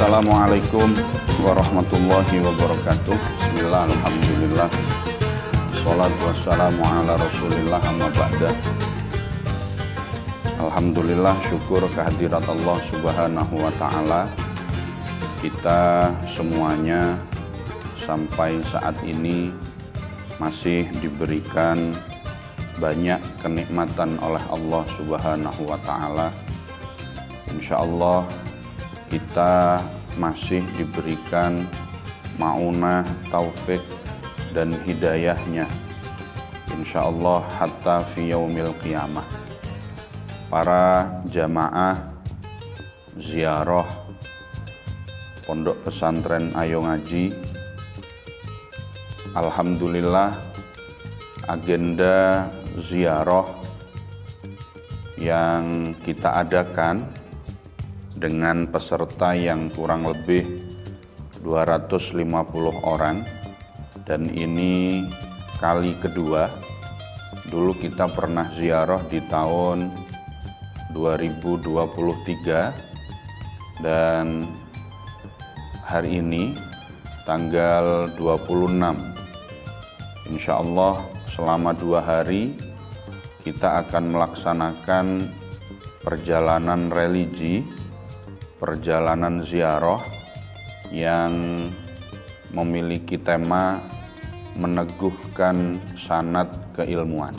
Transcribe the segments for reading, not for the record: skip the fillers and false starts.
Assalamualaikum warahmatullahi wabarakatuh. Bismillah, alhamdulillah, salatu wassalamu ala rasulillah, amma ba'da. Alhamdulillah, syukur kehadirat Allah subhanahu wa ta'ala. Kita semuanya sampai saat ini masih diberikan banyak kenikmatan oleh Allah subhanahu wa ta'ala. Insya Allah kita masih diberikan ma'unah, taufik dan hidayahnya, insya Allah hatta fi yaumil qiyamah. Para jamaah ziarah Pondok Pesantren Ayo Ngaji, alhamdulillah agenda ziarah yang kita adakan dengan peserta yang kurang lebih 250 orang, dan ini kali kedua. Dulu kita pernah ziarah di tahun 2023 dan hari ini tanggal 26. Insya Allah selama 2 hari kita akan melaksanakan perjalanan religi, perjalanan ziarah yang memiliki tema meneguhkan sanad keilmuan.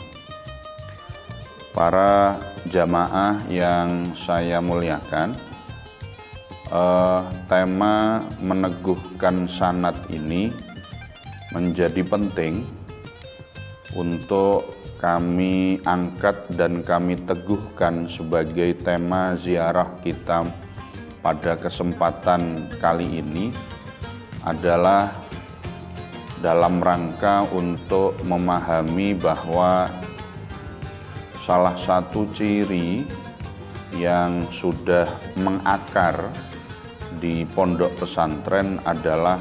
Para jamaah yang saya muliakan, tema meneguhkan sanad ini menjadi penting untuk kami angkat dan kami teguhkan sebagai tema ziarah kita pada kesempatan kali ini, adalah dalam rangka untuk memahami bahwa salah satu ciri yang sudah mengakar di pondok pesantren adalah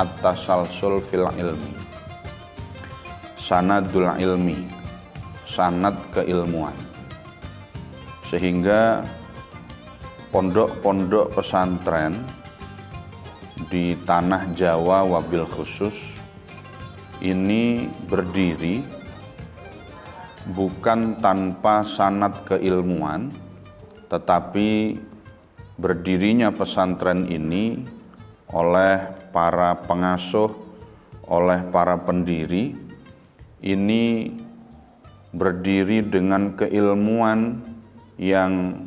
at-tasalsul fil ilmi, sanadul ilmi, sanad keilmuan. Sehingga pondok-pondok pesantren di tanah Jawa wabil khusus ini berdiri bukan tanpa sanad keilmuan, tetapi berdirinya pesantren ini oleh para pengasuh, oleh para pendiri, ini berdiri dengan keilmuan yang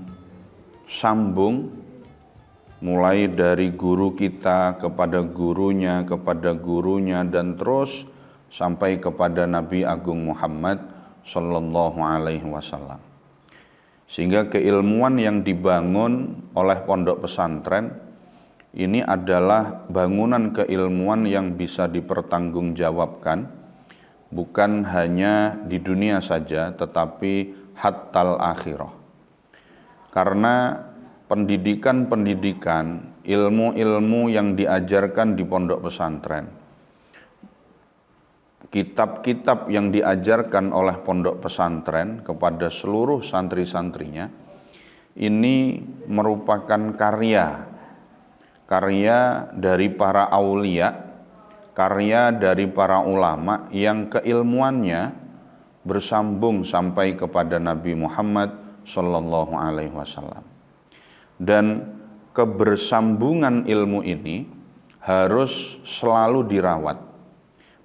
sambung, mulai dari guru kita kepada gurunya, dan terus sampai kepada Nabi Agung Muhammad Sallallahu Alaihi Wasallam. Sehingga keilmuan yang dibangun oleh pondok pesantren ini adalah bangunan keilmuan yang bisa dipertanggungjawabkan, bukan hanya di dunia saja, tetapi hattal akhirah. Karena pendidikan-pendidikan, ilmu-ilmu yang diajarkan di pondok pesantren, kitab-kitab yang diajarkan oleh pondok pesantren kepada seluruh santri-santrinya, ini merupakan karya dari para aulia, karya dari para ulama yang keilmuannya bersambung sampai kepada Nabi Muhammad Sallallahu Alaihi Wasallam. Dan kebersambungan ilmu ini harus selalu dirawat.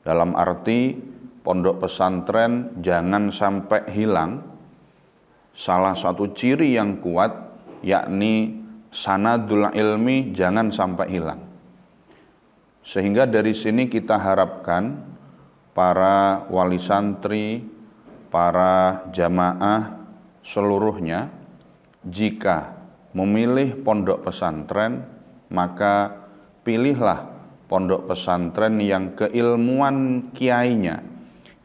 Dalam arti pondok pesantren jangan sampai hilang. Salah satu ciri yang kuat yakni sanadul ilmi jangan sampai hilang. Sehingga dari sini kita harapkan para wali santri, para jamaah seluruhnya, jika memilih pondok pesantren, maka pilihlah pondok pesantren yang keilmuan kiainya,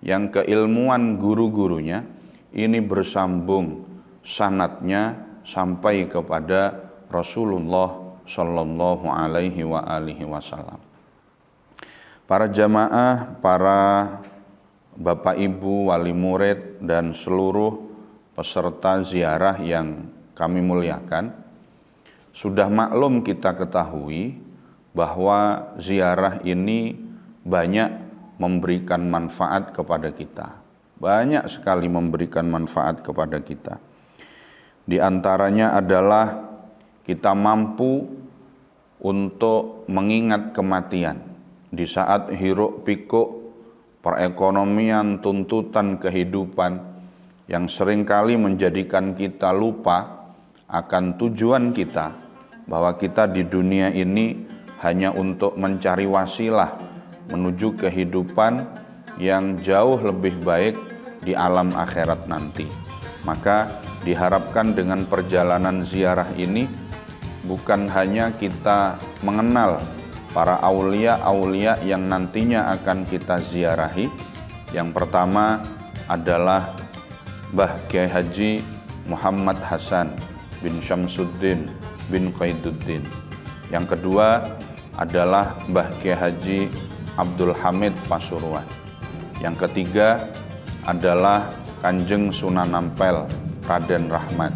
yang keilmuan guru-gurunya ini bersambung sanadnya sampai kepada Rasulullah Sallallahu Alaihi Wasallam. Para jamaah, para bapak ibu, wali murid, dan seluruh peserta ziarah yang kami muliakan, Sudah maklum kita ketahui bahwa ziarah ini banyak memberikan manfaat kepada kita. Banyak sekali memberikan manfaat kepada kita. Di antaranya adalah kita mampu untuk mengingat kematian. Di saat hiruk pikuk perekonomian, tuntutan kehidupan yang seringkali menjadikan kita lupa akan tujuan kita, bahwa kita di dunia ini hanya untuk mencari wasilah menuju kehidupan yang jauh lebih baik di alam akhirat nanti. Maka diharapkan dengan perjalanan ziarah ini bukan hanya kita mengenal para aulia-aulia yang nantinya akan kita ziarahi. Yang pertama adalah Mbah Kiai Haji Muhammad Hasan bin Syamsuddin bin Qaiduddin. Yang kedua adalah Mbah Kiai Haji Abdul Hamid Pasuruan. Yang ketiga adalah Kanjeng Sunan Ampel Raden Rahmat.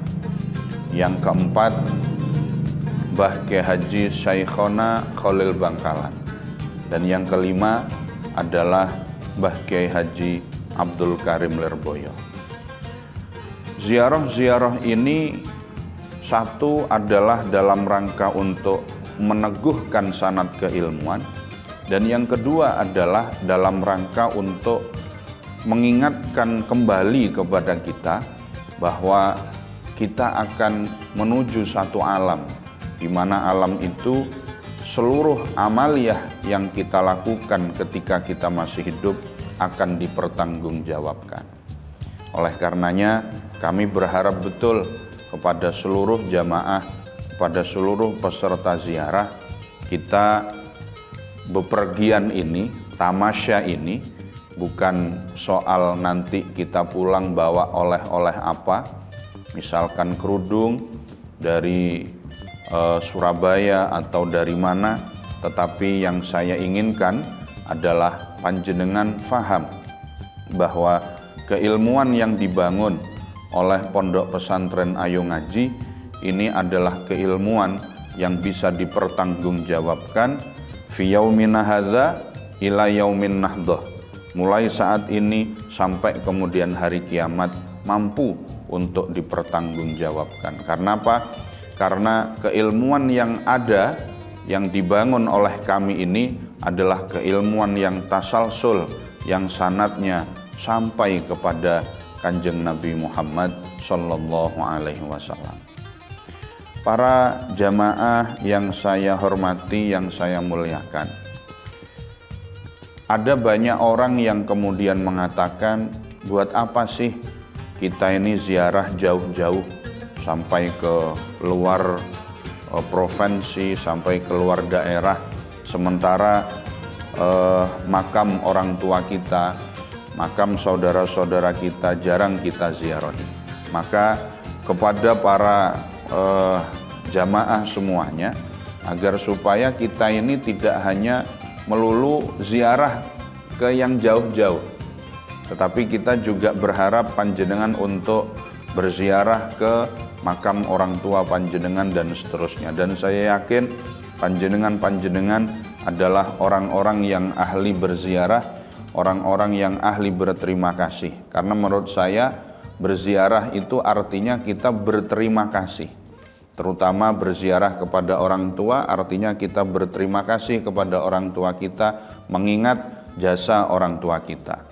Yang keempat Mbah Kiai Haji Syekhona Khalil Bangkalan. Dan yang kelima adalah Mbah Kiai Haji Abdul Karim Lirboyo. Ziarah-ziarah ini satu adalah dalam rangka untuk meneguhkan sanad keilmuan, dan yang kedua adalah dalam rangka untuk mengingatkan kembali kepada kita bahwa kita akan menuju satu alam, di mana alam itu seluruh amaliyah yang kita lakukan ketika kita masih hidup akan dipertanggungjawabkan. Oleh karenanya kami berharap betul kepada seluruh jamaah, kepada seluruh peserta ziarah, kita bepergian ini, tamasya ini, bukan soal nanti kita pulang bawa oleh-oleh apa, misalkan kerudung dari Surabaya atau dari mana, tetapi yang saya inginkan adalah panjenengan faham bahwa keilmuan yang dibangun oleh Pondok Pesantren Ayo Ngaji ini adalah keilmuan yang bisa dipertanggungjawabkan fi yaumina hadza ila yaumin nahdah, mulai saat ini sampai kemudian hari kiamat mampu untuk dipertanggungjawabkan. Karena apa? Karena keilmuan yang ada, yang dibangun oleh kami ini adalah keilmuan yang tasalsul, yang sanadnya sampai kepada Kanjeng Nabi Muhammad Sallallahu Alaihi Wasallam. Para jamaah yang saya hormati, yang saya muliakan, ada banyak orang yang kemudian mengatakan, buat apa sih kita ini ziarah jauh-jauh sampai ke luar provinsi, sampai ke luar daerah, sementara makam orang tua kita, makam saudara-saudara kita jarang kita ziarahi. Maka kepada para jamaah semuanya, agar supaya kita ini tidak hanya melulu ziarah ke yang jauh-jauh, tetapi kita juga berharap panjenengan untuk berziarah ke makam orang tua panjenengan dan seterusnya. Dan saya yakin panjenengan adalah orang-orang yang ahli berziarah, orang-orang yang ahli berterima kasih. Karena menurut saya berziarah itu artinya kita berterima kasih. Terutama berziarah kepada orang tua artinya kita berterima kasih kepada orang tua kita, mengingat jasa orang tua kita.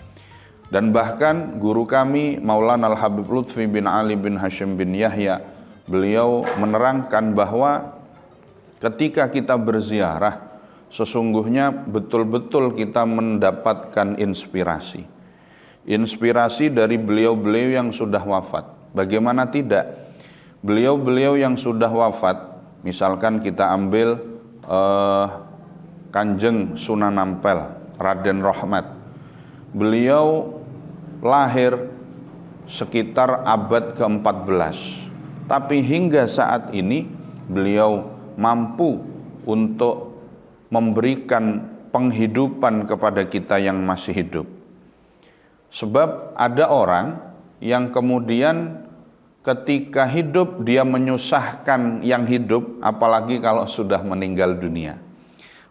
Dan bahkan guru kami Maulana Al-Habib Lutfi bin Ali bin Hashim bin Yahya, beliau menerangkan bahwa ketika kita berziarah, sesungguhnya betul-betul kita mendapatkan inspirasi. Inspirasi dari beliau-beliau yang sudah wafat. Bagaimana tidak? Beliau-beliau yang sudah wafat, misalkan kita ambil Kanjeng Sunan Ampel Raden Rahmat. Beliau lahir sekitar abad ke-14. Tapi hingga saat ini beliau mampu untuk memberikan penghidupan kepada kita yang masih hidup. Sebab ada orang yang kemudian ketika hidup dia menyusahkan yang hidup, apalagi kalau sudah meninggal dunia.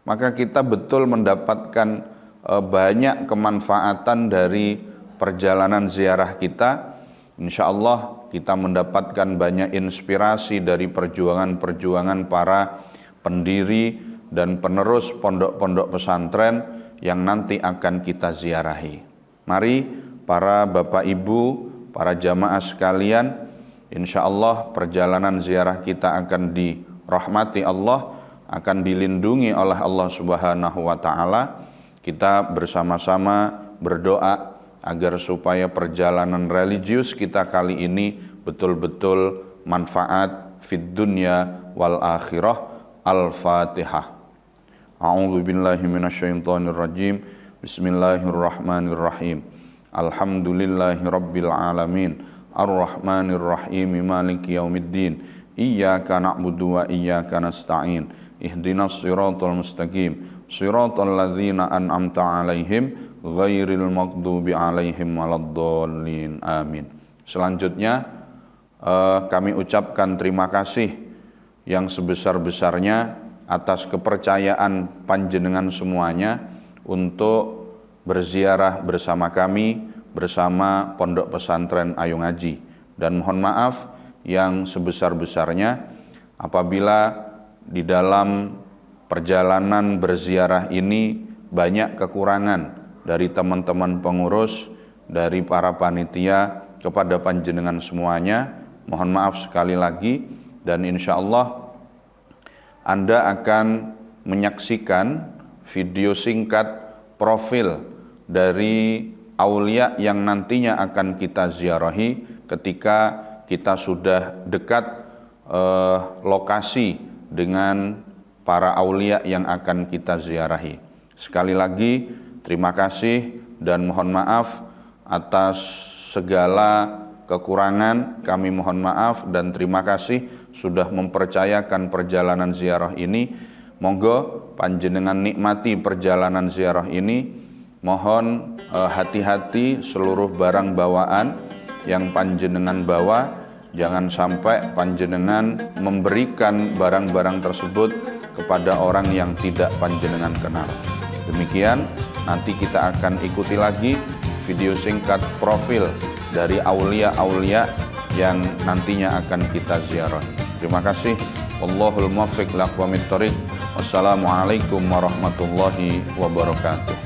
Maka kita betul mendapatkan banyak kemanfaatan dari perjalanan ziarah kita. Insya Allah kita mendapatkan banyak inspirasi dari perjuangan-perjuangan para pendiri dan penerus pondok-pondok pesantren yang nanti akan kita ziarahi. Mari para bapak ibu, para jamaah sekalian, insya Allah perjalanan ziarah kita akan dirahmati Allah, akan dilindungi oleh Allah Subhanahu wa Ta'ala. Kita bersama-sama berdoa agar supaya perjalanan religius kita kali ini betul-betul manfaat fid dunya wal akhirah. Al-Fatihah. A'udzu billahi minasyaitonir rajim. Bismillahirrahmanirrahim. Alhamdulillahi rabbil alamin. Ar-Rahmanir Rahim. Maliki yaumiddin. Iyyaka na'budu wa iyyaka nasta'in. Ihdinas siratal mustaqim. Siratal ladzina an'amta 'alaihim ghairil maghdubi 'alaihim waladdallin. Amin. Selanjutnya kami ucapkan terima kasih yang sebesar-besarnya atas kepercayaan panjenengan semuanya untuk berziarah bersama kami, bersama Pondok Pesantren Ayo Ngaji. Dan mohon maaf yang sebesar-besarnya apabila di dalam perjalanan berziarah ini banyak kekurangan dari teman-teman pengurus, dari para panitia kepada panjenengan semuanya. Mohon maaf sekali lagi. Dan insya Allah Anda akan menyaksikan video singkat profil dari aulia yang nantinya akan kita ziarahi ketika kita sudah dekat lokasi dengan para aulia yang akan kita ziarahi. Sekali lagi terima kasih dan mohon maaf atas segala kekurangan. Kami mohon maaf dan terima kasih sudah mempercayakan perjalanan ziarah ini. Monggo panjenengan nikmati perjalanan ziarah ini. Mohon hati-hati seluruh barang bawaan yang panjenengan bawa. Jangan sampai panjenengan memberikan barang-barang tersebut kepada orang yang tidak panjenengan kenal. Demikian, nanti kita akan ikuti lagi video singkat profil dari aulia-aulia yang nantinya akan kita ziarah. Terima kasih. Wallahul muwaffiq ila aqwamit thoriq. Wassalamualaikum warahmatullahi wabarakatuh.